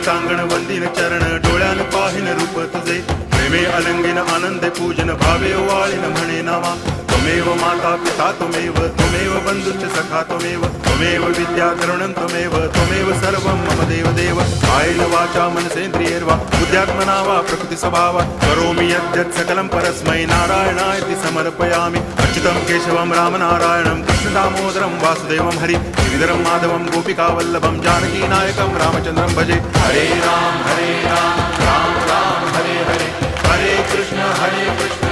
देवतांगण वंदिन चरण डोळ्यान पाहिन रूप तुझे प्रेमे अलंगिन आनंदे पूजन भावे वाळीन म्हणे नामा त्वमेव माता पिता त्वमेव बंधुश्च सखा त्वमेव विद्या द्रवणं त्वमेव सर्वं मम देव कायेन वाचा मनसेन्द्रियैर्वा बुद्ध्यात्मना वा प्रकृति स्वभावात् करोमि यद्यत् सकलं परस्मै नारायणायति समर्पयामि अच्युतं केशवं रामनारायणं कृष्णदामोदरं वासुदेवं हरि गिरिधरं माधवं गोपिकावल्लभं जानकीनायकं रामचन्द्रं भजे हरे राम राम राम हरे हरे हरे कृष्ण